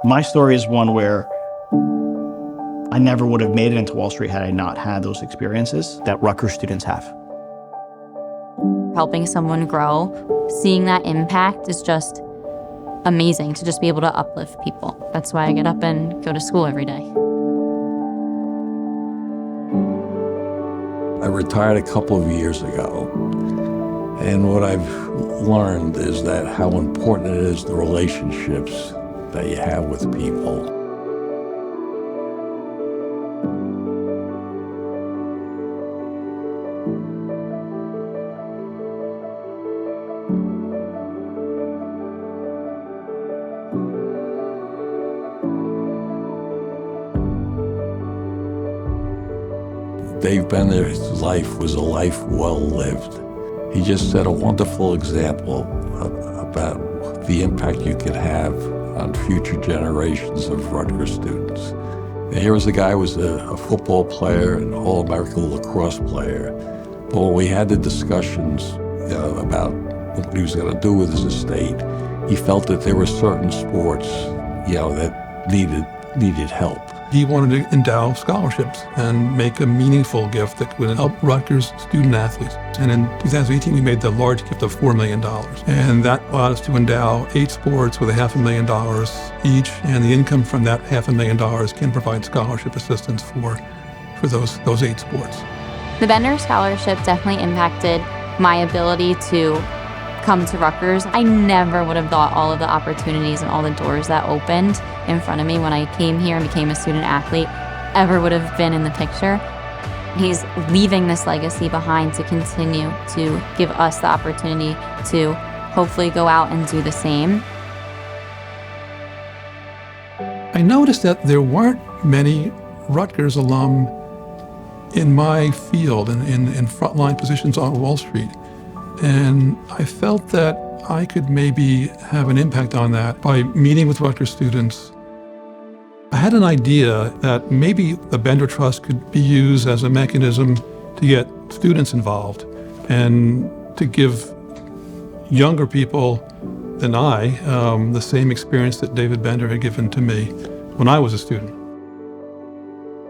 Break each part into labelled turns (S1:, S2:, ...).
S1: My story is one where I never would have made it into Wall Street had I not had those experiences that Rutgers students have.
S2: Helping someone grow, seeing that impact is just amazing, to just be able to uplift people. That's why I get up and go to school every day.
S3: I retired a couple of years ago, and what I've learned is that how important it is, the relationships that you have with people. Dave Bender's life was a life well lived. He just set a wonderful example about the impact you could have on future generations of Rutgers students. And here was a guy who was a football player, an All-American lacrosse player. But when we had the discussions about what he was going to do with his estate, he felt that there were certain sports, that needed help.
S4: He wanted to endow scholarships and make a meaningful gift that would help Rutgers student athletes. And in 2018, we made the large gift of $4 million. And that allowed us to endow 8 sports with $500,000 each. And the income from that $500,000 can provide scholarship assistance for those 8 sports.
S2: The Bender Scholarship definitely impacted my ability to come to Rutgers. I never would have thought all of the opportunities and all the doors that opened in front of me when I came here and became a student athlete ever would have been in the picture. He's leaving this legacy behind to continue to give us the opportunity to hopefully go out and do the same.
S4: I noticed that there weren't many Rutgers alum in my field and in frontline positions on Wall Street. And I felt that I could maybe have an impact on that by meeting with Rutgers students. I had an idea that maybe the Bender Trust could be used as a mechanism to get students involved and to give younger people than I the same experience that David Bender had given to me when I was a student.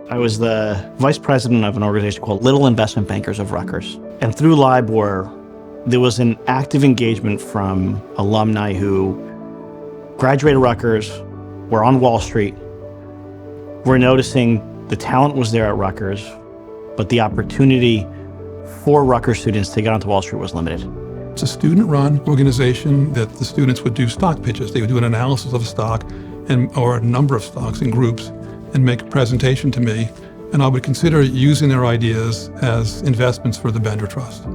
S1: I was the vice president of an organization called Little Investment Bankers of Rutgers. And through LIBOR, there was an active engagement from alumni who graduated Rutgers, were on Wall Street, were noticing the talent was there at Rutgers, but the opportunity for Rutgers students to get onto Wall Street was limited.
S4: It's a student-run organization that the students would do stock pitches. They would do an analysis of a stock or a number of stocks in groups and make a presentation to me, and I would consider using their ideas as investments for the Bender Trust.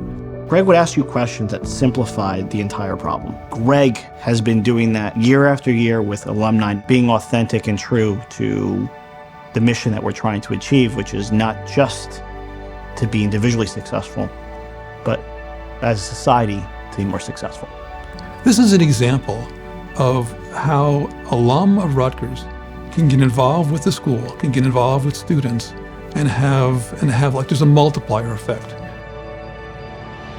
S1: Greg would ask you questions that simplified the entire problem. Greg has been doing that year after year with alumni, being authentic and true to the mission that we're trying to achieve, which is not just to be individually successful, but as a society to be more successful.
S4: This is an example of how alum of Rutgers can get involved with the school, can get involved with students, and have like there's a multiplier effect.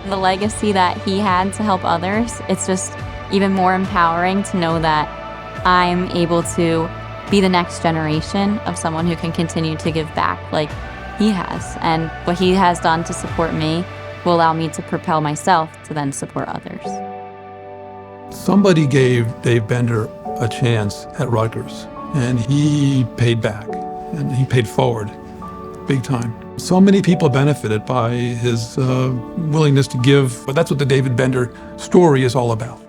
S2: The legacy that he had to help others, it's just even more empowering to know that I'm able to be the next generation of someone who can continue to give back like he has. And what he has done to support me will allow me to propel myself to then support others.
S4: Somebody gave Dave Bender a chance at Rutgers, and he paid back, and he paid forward big time. So many people benefited by his willingness to give, but that's what the David Bender story is all about.